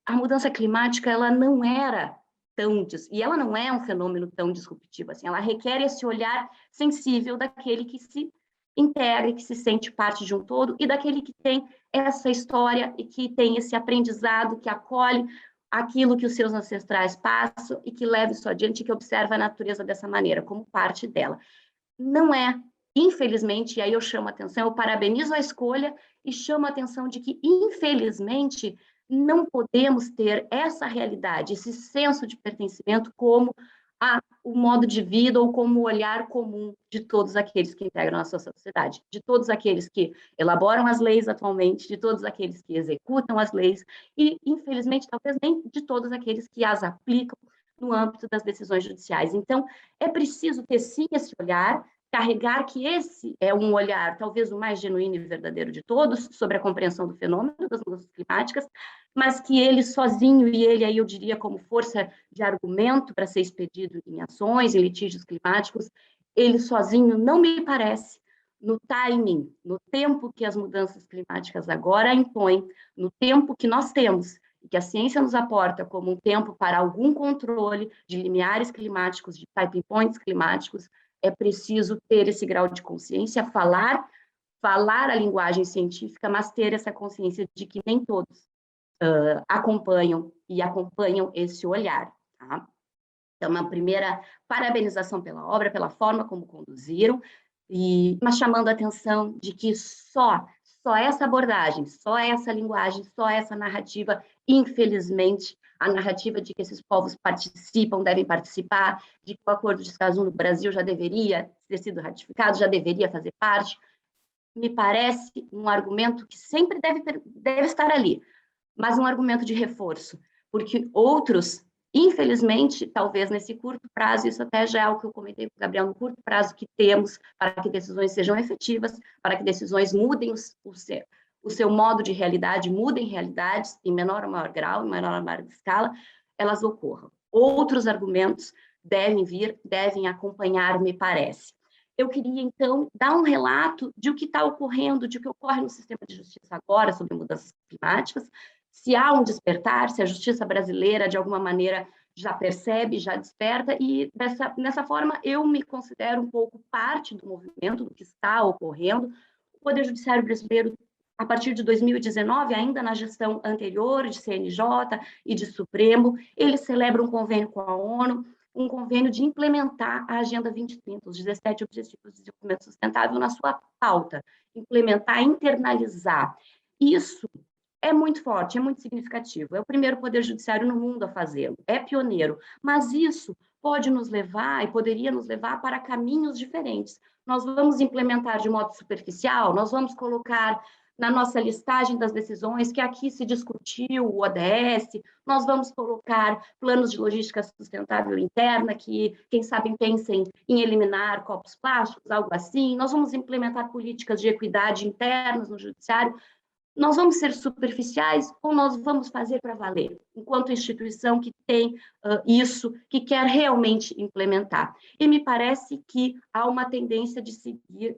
A mudança climática, ela não era tão... E ela não é um fenômeno tão disruptivo assim. Ela requer esse olhar sensível daquele que se integra, que se sente parte de um todo, e daquele que tem essa história e que tem esse aprendizado, que acolhe aquilo que os seus ancestrais passam e que leva isso adiante, que observa a natureza dessa maneira, como parte dela. Não é, infelizmente, e aí eu chamo a atenção, eu parabenizo a escolha e chamo a atenção de que, infelizmente, não podemos ter essa realidade, esse senso de pertencimento como o modo de vida ou como o olhar comum de todos aqueles que integram a sua sociedade, de todos aqueles que elaboram as leis atualmente, de todos aqueles que executam as leis e, infelizmente, talvez nem de todos aqueles que as aplicam no âmbito das decisões judiciais. Então, é preciso ter, sim, esse olhar, carregar que esse é um olhar talvez o mais genuíno e verdadeiro de todos sobre a compreensão do fenômeno das mudanças climáticas, mas que ele sozinho, e ele aí eu diria como força de argumento para ser expedido em ações, em litígios climáticos, ele sozinho não me parece, no timing, no tempo que as mudanças climáticas agora impõem, no tempo que nós temos, e que a ciência nos aporta como um tempo para algum controle de limiares climáticos, de tipping points climáticos, é preciso ter esse grau de consciência, falar a linguagem científica, mas ter essa consciência de que nem todos acompanham esse olhar. Tá? Então, uma primeira parabenização pela obra, pela forma como conduziram, mas chamando a atenção de que só essa abordagem, só essa linguagem, só essa narrativa, infelizmente, a narrativa de que esses povos participam, devem participar, de que o Acordo de Escazú no Brasil já deveria ter sido ratificado, já deveria fazer parte, me parece um argumento que sempre deve estar ali, mas um argumento de reforço, porque outros, infelizmente, talvez nesse curto prazo, isso até já é o que eu comentei com o Gabriel, no curto prazo que temos para que decisões sejam efetivas, para que decisões mudem o seu modo de realidade, mudem realidades em menor ou maior grau, em menor ou maior escala, elas ocorram. Outros argumentos devem vir, devem acompanhar, me parece. Eu queria, então, dar um relato de o que está ocorrendo, de o que ocorre no sistema de justiça agora sobre mudanças climáticas, se há um despertar, se a justiça brasileira, de alguma maneira, já percebe, já desperta, e dessa forma eu me considero um pouco parte do movimento, do que está ocorrendo. O Poder Judiciário brasileiro, a partir de 2019, ainda na gestão anterior de CNJ e de Supremo, ele celebra um convênio com a ONU, um convênio de implementar a Agenda 2030, os 17 Objetivos de Desenvolvimento Sustentável na sua pauta, implementar, internalizar. Isso é muito forte, é muito significativo. É o primeiro poder judiciário no mundo a fazê-lo, é pioneiro, mas isso pode nos levar e poderia nos levar para caminhos diferentes. Nós vamos implementar de modo superficial, nós vamos colocar na nossa listagem das decisões que aqui se discutiu o ODS, nós vamos colocar planos de logística sustentável interna, que, quem sabe, pensem em eliminar copos plásticos, algo assim. Nós vamos implementar políticas de equidade internas no judiciário. Nós vamos ser superficiais ou nós vamos fazer para valer, enquanto instituição que tem isso, que quer realmente implementar? E me parece que há uma tendência de seguir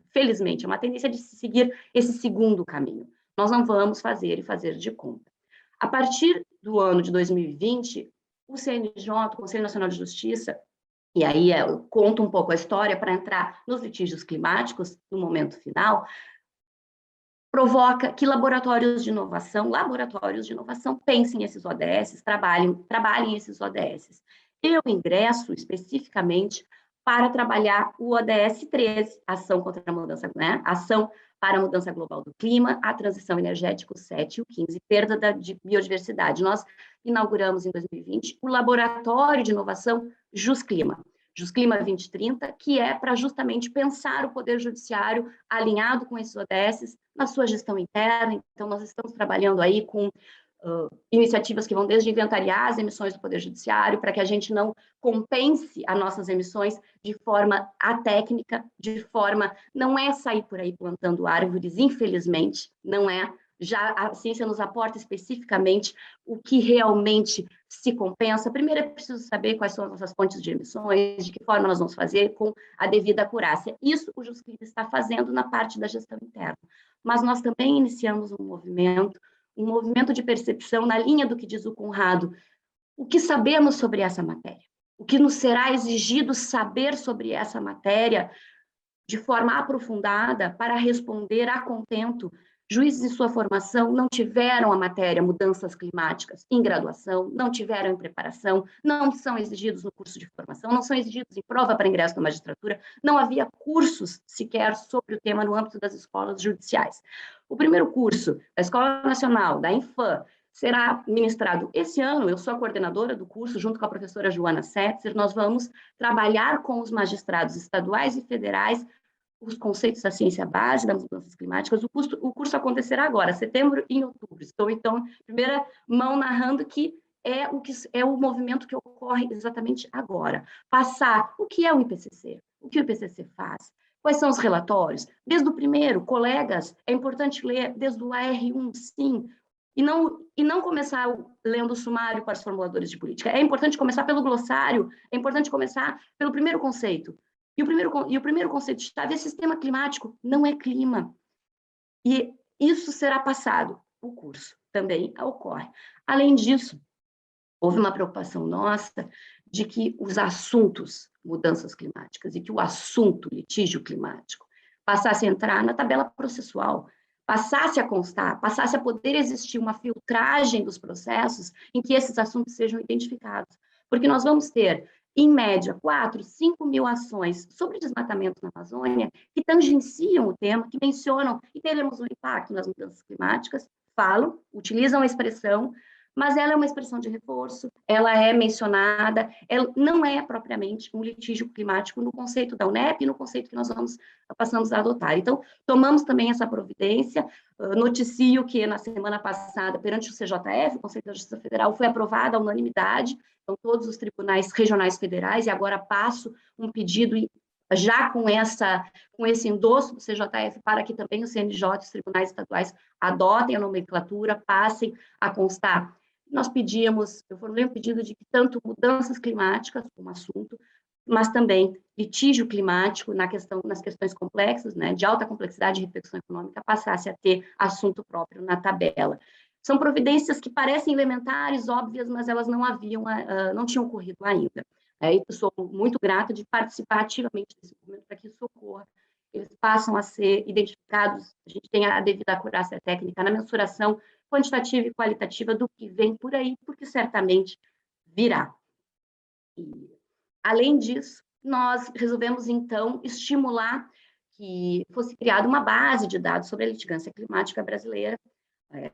felizmente, uma tendência de seguir esse segundo caminho. Nós não vamos fazer e fazer de conta. A partir do ano de 2020, o CNJ, o Conselho Nacional de Justiça, e aí eu conto um pouco a história para entrar nos litígios climáticos no momento final, provoca que laboratórios de inovação pensem esses ODS, trabalhem esses ODS. Eu ingresso especificamente para trabalhar o ODS 13, Ação contra a Mudança, né? Ação para a Mudança Global do Clima, a Transição Energética, o 7 e o 15, perda da biodiversidade. Nós inauguramos em 2020 o Laboratório de Inovação JusClima. JusClima 2030, que é para justamente pensar o Poder Judiciário alinhado com esses ODS na sua gestão interna. Então, nós estamos trabalhando aí com iniciativas que vão desde inventariar as emissões do Poder Judiciário, para que a gente não compense as nossas emissões de forma atécnica, de forma... Não é sair por aí plantando árvores, infelizmente, não é. Já a ciência nos aporta especificamente o que realmente se compensa. Primeiro é preciso saber quais são as nossas fontes de emissões, de que forma nós vamos fazer com a devida acurácia. Isso o JusClima está fazendo na parte da gestão interna. Mas nós também iniciamos um movimento de percepção na linha do que diz o Conrado. O que sabemos sobre essa matéria? O que nos será exigido saber sobre essa matéria de forma aprofundada para responder a contento? Juízes em sua formação não tiveram a matéria mudanças climáticas em graduação, não tiveram em preparação, não são exigidos no curso de formação, não são exigidos em prova para ingresso na magistratura, não havia cursos sequer sobre o tema no âmbito das escolas judiciais. O primeiro curso da Escola Nacional, da Infam, será ministrado esse ano. Eu sou a coordenadora do curso, junto com a professora Joana Setzer. Nós vamos trabalhar com os magistrados estaduais e federais os conceitos da ciência base das mudanças climáticas. O curso acontecerá agora, setembro e outubro. Estou, então, em primeira mão narrando que é o movimento que ocorre exatamente agora. Passar o que é o IPCC, o que o IPCC faz, quais são os relatórios. Desde o primeiro, colegas, é importante ler desde o AR1, sim, e não começar lendo o sumário para os formuladores de política. É importante começar pelo glossário, é importante começar pelo primeiro conceito. E o primeiro conceito-chave é sistema climático, não é clima. E isso será passado, o curso também ocorre. Além disso, houve uma preocupação nossa de que os assuntos mudanças climáticas e que o assunto litígio climático passasse a entrar na tabela processual, passasse a constar, passasse a poder existir uma filtragem dos processos em que esses assuntos sejam identificados. Porque nós vamos ter, em média, 4, 5 mil ações sobre desmatamento na Amazônia que tangenciam o tema, que mencionam e teremos um impacto nas mudanças climáticas, falam, utilizam a expressão, mas ela é uma expressão de reforço, ela é mencionada, ela não é propriamente um litígio climático no conceito da UNEP e no conceito que nós passamos a adotar. Então, tomamos também essa providência. Noticio que na semana passada, perante o CJF, o Conselho da Justiça Federal, foi aprovada a unanimidade, então todos os tribunais regionais federais, e agora passo um pedido já com esse endosso do CJF para que também o CNJ e os tribunais estaduais adotem a nomenclatura, passem a constar. Nós pedíamos, eu formulei um pedido de que tanto mudanças climáticas como assunto, mas também litígio climático nas questões complexas, né, de alta complexidade e reflexão econômica, passasse a ter assunto próprio na tabela. São providências que parecem elementares, óbvias, mas elas não tinham ocorrido ainda. Eu sou muito grata de participar ativamente desse movimento para que isso ocorra. Eles passam a ser identificados, a gente tem a devida acurácia técnica na mensuração quantitativa e qualitativa do que vem por aí, porque certamente virá. E, além disso, nós resolvemos, então, estimular que fosse criada uma base de dados sobre a litigância climática brasileira,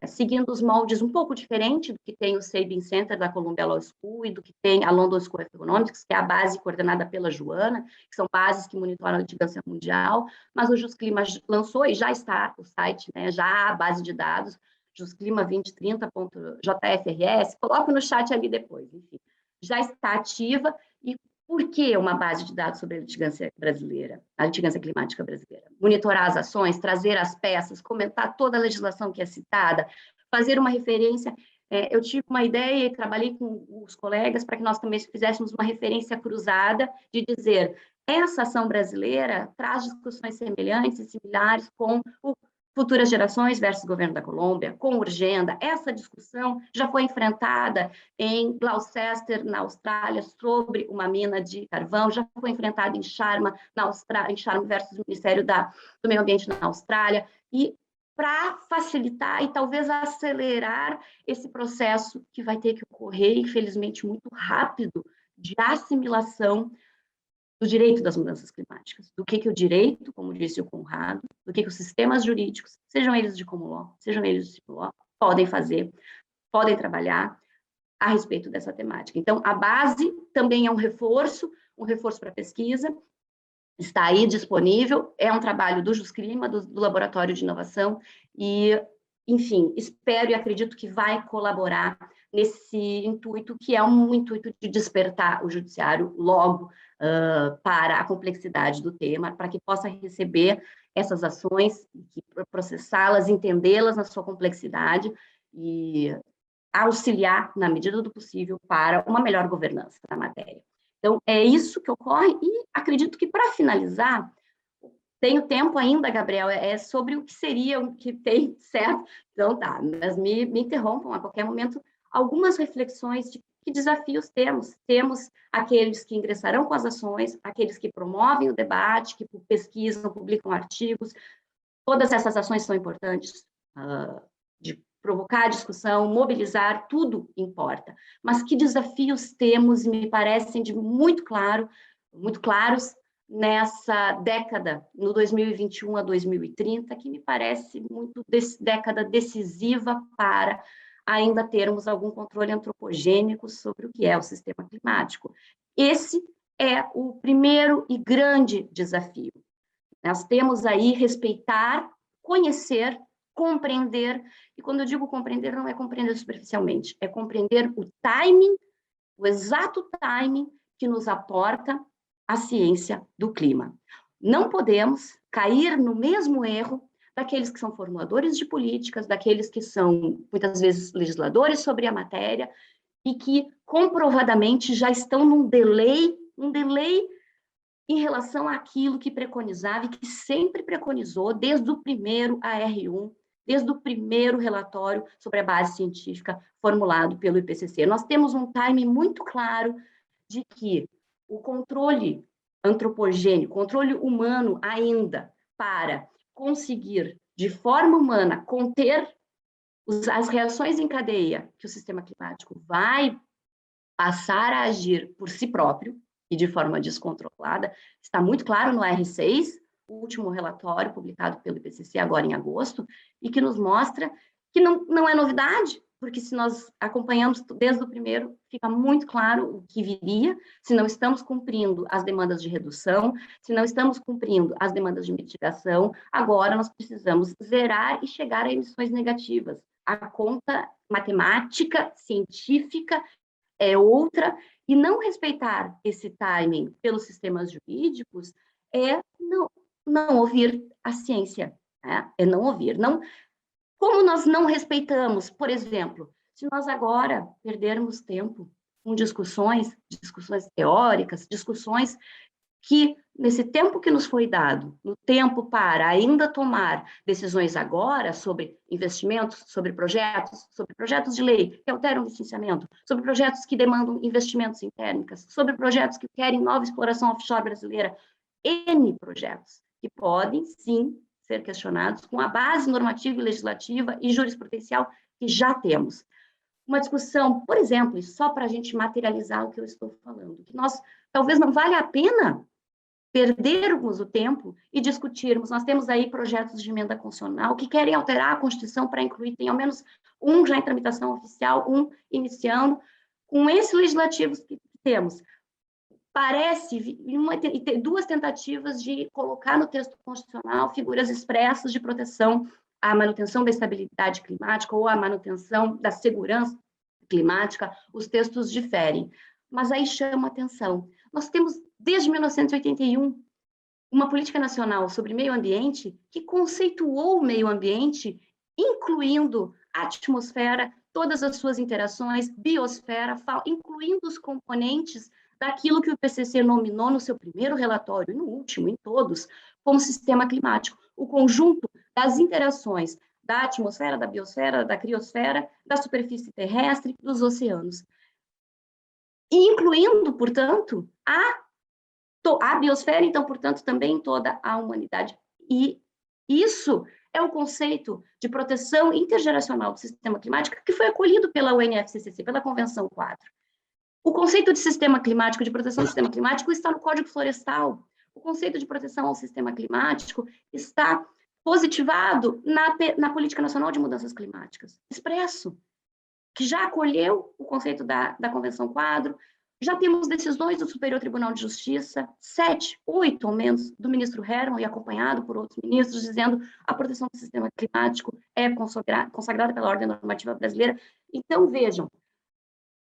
seguindo os moldes um pouco diferente do que tem o Sabin Center da Columbia Law School e do que tem a London School of Economics, que é a base coordenada pela Joana, que são bases que monitoram a litigância mundial, mas o JusClima lançou, e já está o site, né, já há a base de dados, jusclima2030.jfrs, coloco no chat ali depois, enfim, já está ativa. E por que uma base de dados sobre a litigância brasileira, a litigância climática brasileira? Monitorar as ações, trazer as peças, comentar toda a legislação que é citada, fazer uma referência. Eu tive uma ideia e trabalhei com os colegas para que nós também fizéssemos uma referência cruzada de dizer: essa ação brasileira traz discussões semelhantes e similares com o Futuras Gerações versus Governo da Colômbia, com Urgenda. Essa discussão já foi enfrentada em Gloucester, na Austrália, sobre uma mina de carvão, já foi enfrentada em Sharma, na Austrália, em Sharma versus o Ministério do Meio Ambiente na Austrália, e para facilitar e talvez acelerar esse processo que vai ter que ocorrer, infelizmente, muito rápido, de assimilação do direito das mudanças climáticas, do que o direito, como disse o Conrado, do que os sistemas jurídicos, sejam eles de common law, sejam eles de civil law, podem fazer, podem trabalhar a respeito dessa temática. Então, a base também é um reforço para a pesquisa, está aí disponível, é um trabalho do JusClima, do Laboratório de Inovação, e, enfim, espero e acredito que vai colaborar nesse intuito, que é um intuito de despertar o judiciário logo para a complexidade do tema, para que possa receber essas ações, processá-las, entendê-las na sua complexidade e auxiliar, na medida do possível, para uma melhor governança da matéria. Então, é isso que ocorre, e acredito que, para finalizar, tenho tempo ainda, Gabriel, é sobre o que seria, o que tem, certo? Então, tá, mas me interrompam a qualquer momento. Algumas reflexões de que desafios temos. Temos aqueles que ingressarão com as ações, aqueles que promovem o debate, que pesquisam, publicam artigos. Todas essas ações são importantes, de provocar discussão, mobilizar, tudo importa. Mas que desafios temos, e me parecem muito claros, nessa década, no 2021 a 2030, que me parece muito década decisiva para ainda termos algum controle antropogênico sobre o que é o sistema climático. Esse é o primeiro e grande desafio. Nós temos aí respeitar, conhecer, compreender, e quando eu digo compreender, não é compreender superficialmente, é compreender o timing, o exato timing que nos aporta a ciência do clima. Não podemos cair no mesmo erro daqueles que são formuladores de políticas, daqueles que são, muitas vezes, legisladores sobre a matéria, e que, comprovadamente, já estão num delay em relação àquilo que preconizava e que sempre preconizou, desde o primeiro AR1, desde o primeiro relatório sobre a base científica formulado pelo IPCC. Nós temos um timing muito claro de que o controle antropogênico, controle humano ainda, para conseguir, de forma humana, conter as reações em cadeia que o sistema climático vai passar a agir por si próprio e de forma descontrolada, está muito claro no R6, o último relatório publicado pelo IPCC agora em agosto, e que nos mostra que não é novidade, porque se nós acompanhamos desde o primeiro, fica muito claro o que viria, se não estamos cumprindo as demandas de redução, se não estamos cumprindo as demandas de mitigação, agora nós precisamos zerar e chegar a emissões negativas. A conta matemática, científica, é outra, e não respeitar esse timing pelos sistemas jurídicos é não ouvir a ciência, né? É não ouvir. Como nós não respeitamos, por exemplo, se nós agora perdermos tempo com discussões teóricas, discussões que, nesse tempo que nos foi dado, no tempo para ainda tomar decisões agora sobre investimentos, sobre projetos de lei que alteram o licenciamento, sobre projetos que demandam investimentos em térmicas, sobre projetos que querem nova exploração offshore brasileira, N projetos que podem, sim, ser questionados com a base normativa e legislativa e jurisprudencial que já temos. Uma discussão, por exemplo, só para a gente materializar o que eu estou falando, que nós, talvez não valha a pena perdermos o tempo e discutirmos. Nós temos aí projetos de emenda constitucional que querem alterar a Constituição para incluir, tem ao menos um já em tramitação oficial, um iniciando. Com esses legislativos que temos, parece ter duas tentativas de colocar no texto constitucional figuras expressas de proteção à manutenção da estabilidade climática ou à manutenção da segurança climática. Os textos diferem, mas aí chama atenção. Nós temos, desde 1981, uma política nacional sobre meio ambiente que conceituou o meio ambiente, incluindo a atmosfera, todas as suas interações, biosfera, incluindo os componentes daquilo que o IPCC nominou no seu primeiro relatório, e no último, em todos, como sistema climático. O conjunto das interações da atmosfera, da biosfera, da criosfera, da superfície terrestre, dos oceanos. Incluindo, portanto, a biosfera, então, portanto, também toda a humanidade. E isso é o conceito de proteção intergeracional do sistema climático que foi acolhido pela UNFCCC, pela Convenção 4. O conceito de sistema climático, de proteção do sistema climático, está no Código Florestal. O conceito de proteção ao sistema climático está positivado na Política Nacional de Mudanças Climáticas, expresso, que já acolheu o conceito da Convenção Quadro. Já temos decisões do Superior Tribunal de Justiça, 7, 8 ao menos, do ministro Herman, e acompanhado por outros ministros, dizendo que a proteção do sistema climático é consagrada pela ordem normativa brasileira. Então, vejam,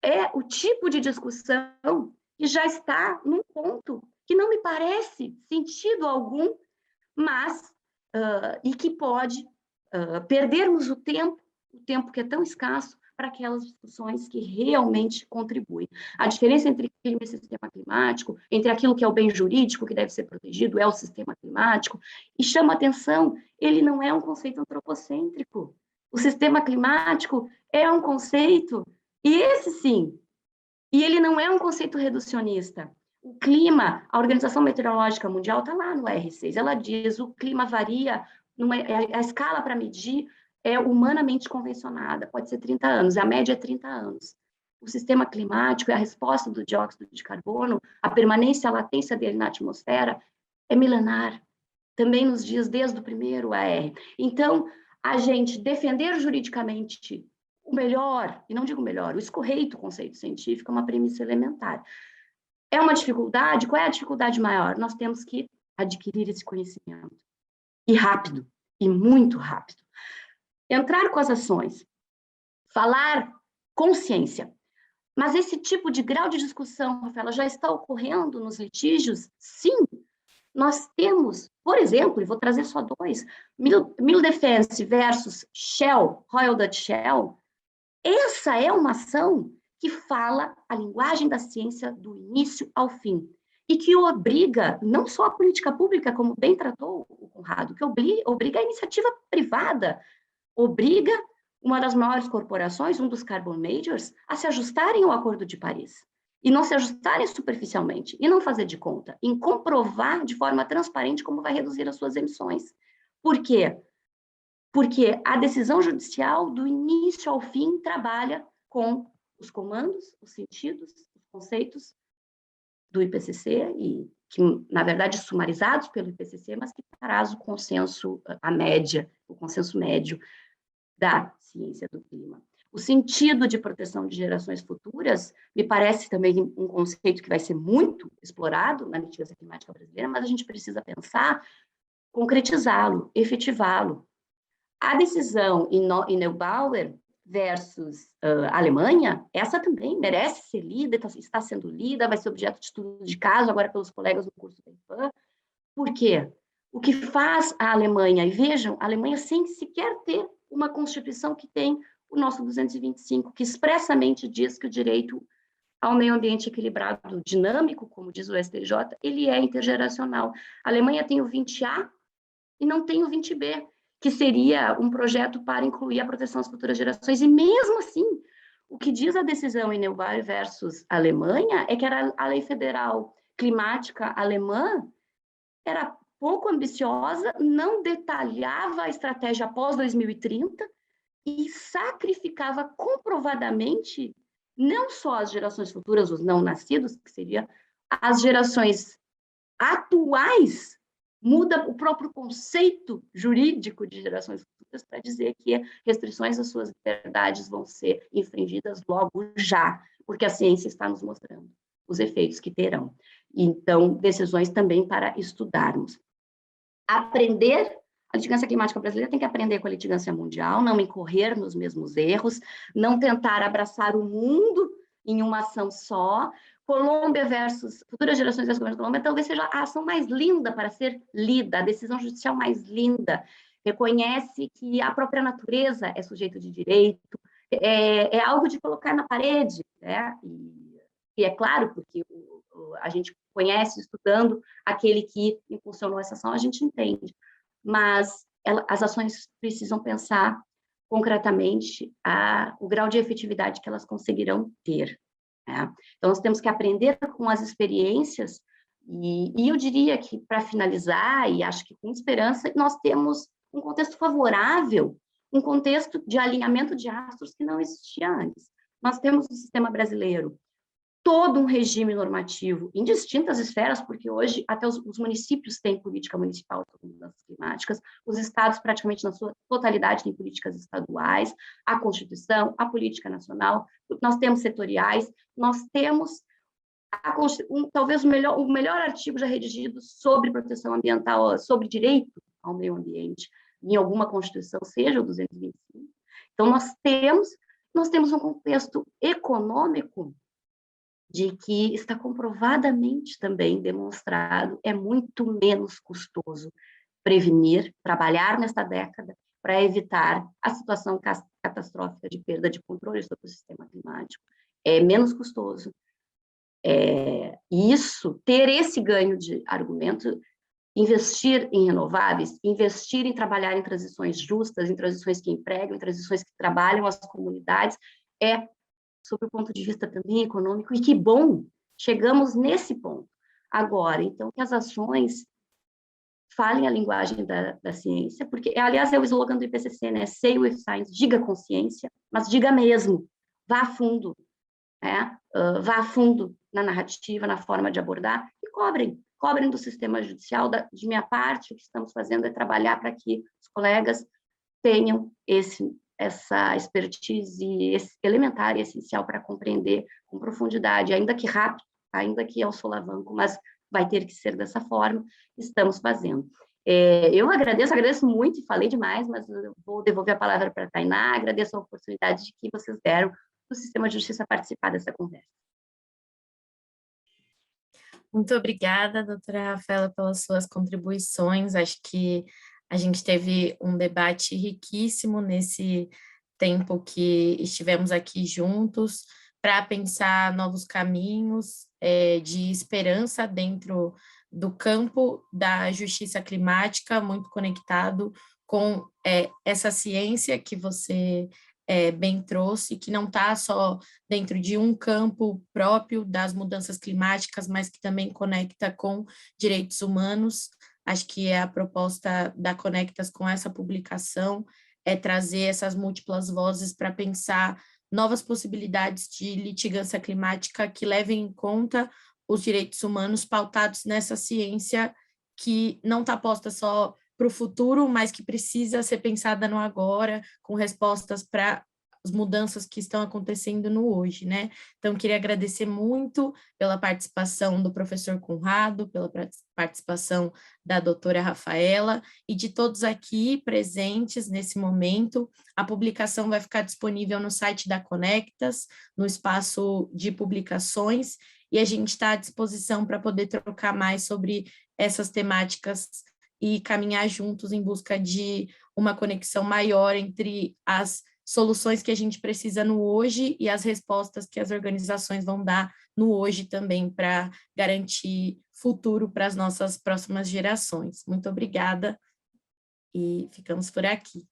é o tipo de discussão que já está num ponto que não me parece sentido algum, mas, e que pode perdermos o tempo que é tão escasso, para aquelas discussões que realmente contribuem. A diferença entre clima e sistema climático, entre aquilo que é o bem jurídico que deve ser protegido, é o sistema climático, e chama atenção, ele não é um conceito antropocêntrico. O sistema climático é um conceito, e esse sim, e ele não é um conceito reducionista. O clima, a Organização Meteorológica Mundial está lá no R6, ela diz, o clima varia, a escala para medir é humanamente convencionada, pode ser 30 anos, a média é 30 anos. O sistema climático e a resposta do dióxido de carbono, a permanência, a latência dele na atmosfera, é milenar, também nos dias desde o primeiro AR. Então, a gente defender juridicamente o melhor, e não digo melhor, o escorreito conceito científico é uma premissa elementar. É uma dificuldade? Qual é a dificuldade maior? Nós temos que adquirir esse conhecimento. E rápido, e muito rápido. Entrar com as ações, falar consciência. Mas esse tipo de grau de discussão, Rafaela, já está ocorrendo nos litígios? Sim. Nós temos, por exemplo, e vou trazer só dois, Mill Defense versus Shell, Royal Dutch Shell. Essa é uma ação que fala a linguagem da ciência do início ao fim. E que obriga, não só a política pública, como bem tratou o Conrado, que obriga a iniciativa privada, obriga uma das maiores corporações, um dos carbon majors, a se ajustarem ao Acordo de Paris. E não se ajustarem superficialmente, e não fazer de conta, em comprovar de forma transparente como vai reduzir as suas emissões. Por quê? Porque a decisão judicial, do início ao fim, trabalha com os comandos, os sentidos, os conceitos do IPCC, e que, na verdade, sumarizados pelo IPCC, mas que traz o consenso, a média, o consenso médio da ciência do clima. O sentido de proteção de gerações futuras me parece também um conceito que vai ser muito explorado na mitigação climática brasileira, mas a gente precisa pensar, concretizá-lo, efetivá-lo. A decisão em Neubauer versus Alemanha, essa também merece ser lida, está sendo lida, vai ser objeto de estudo de caso agora pelos colegas no curso da IPAM. Por quê? O que faz a Alemanha, e vejam, a Alemanha sem sequer ter uma Constituição que tem o nosso 225, que expressamente diz que o direito ao meio ambiente equilibrado, dinâmico, como diz o STJ, ele é intergeracional. A Alemanha tem o 20A e não tem o 20B, que seria um projeto para incluir a proteção às futuras gerações, e mesmo assim, o que diz a decisão em Neubauer versus Alemanha é que a lei federal climática alemã era pouco ambiciosa, não detalhava a estratégia após 2030 e sacrificava comprovadamente não só as gerações futuras, os não nascidos, que seria as gerações atuais, muda o próprio conceito jurídico de gerações futuras para dizer que restrições às suas liberdades vão ser infringidas logo já, porque a ciência está nos mostrando os efeitos que terão. Então, decisões também para estudarmos. Aprender, a litigância climática brasileira tem que aprender com a litigância mundial, não incorrer nos mesmos erros, não tentar abraçar o mundo em uma ação só. Colômbia versus futuras gerações das governos da Colômbia talvez seja a ação mais linda para ser lida, a decisão judicial mais linda. Reconhece que a própria natureza é sujeito de direito, é algo de colocar na parede, né? E é claro, porque a gente conhece, estudando aquele que impulsionou essa ação, a gente entende. Mas as ações precisam pensar concretamente o grau de efetividade que elas conseguirão ter. Né? Então, nós temos que aprender com as experiências, e eu diria que, para finalizar, e acho que com esperança, nós temos um contexto favorável, um contexto de alinhamento de astros que não existia antes. Nós temos no sistema brasileiro todo um regime normativo em distintas esferas, porque hoje até os municípios têm política municipal sobre mudanças climáticas, os estados praticamente na sua totalidade têm políticas estaduais, a Constituição, a política nacional, nós temos setoriais, nós temos talvez o melhor artigo já redigido sobre proteção ambiental, sobre direito ao meio ambiente, em alguma Constituição, seja o 225. Então, nós temos um contexto econômico de que está comprovadamente também demonstrado, é muito menos custoso prevenir, trabalhar nesta década para evitar a situação catastrófica de perda de controle sobre o sistema climático. É menos custoso. Isso, ter esse ganho de argumento, investir em renováveis, investir em trabalhar em transições justas, em transições que empregam, em transições que trabalham as comunidades, sob o ponto de vista também econômico, e que bom, chegamos nesse ponto. Agora, então, que as ações falem a linguagem da ciência, porque, aliás, é o slogan do IPCC, né? Say with science, diga com ciência, mas diga mesmo, vá a fundo, né? Vá a fundo na narrativa, na forma de abordar, e cobrem do sistema judicial. De minha parte, o que estamos fazendo é trabalhar para que os colegas tenham essa expertise elementar e essencial para compreender com profundidade, ainda que rápido, ainda que ao solavanco, mas vai ter que ser dessa forma, estamos fazendo. Eu agradeço muito, e falei demais, mas eu vou devolver a palavra para a Tainá, agradeço a oportunidade que vocês deram do Sistema de Justiça participar dessa conversa. Muito obrigada, doutora Rafaela, pelas suas contribuições. Acho que a gente teve um debate riquíssimo nesse tempo que estivemos aqui juntos para pensar novos caminhos de esperança dentro do campo da justiça climática, muito conectado com essa ciência que você bem trouxe, que não está só dentro de um campo próprio das mudanças climáticas, mas que também conecta com direitos humanos. Acho que a proposta da Conectas com essa publicação é trazer essas múltiplas vozes para pensar novas possibilidades de litigância climática que levem em conta os direitos humanos pautados nessa ciência que não está posta só para o futuro, mas que precisa ser pensada no agora, com respostas para as mudanças que estão acontecendo no hoje, né? Então, queria agradecer muito pela participação do professor Conrado, pela participação da doutora Rafaela e de todos aqui presentes nesse momento. A publicação vai ficar disponível no site da Conectas, no espaço de publicações, e a gente está à disposição para poder trocar mais sobre essas temáticas e caminhar juntos em busca de uma conexão maior entre as soluções que a gente precisa no hoje e as respostas que as organizações vão dar no hoje também para garantir futuro para as nossas próximas gerações. Muito obrigada e ficamos por aqui.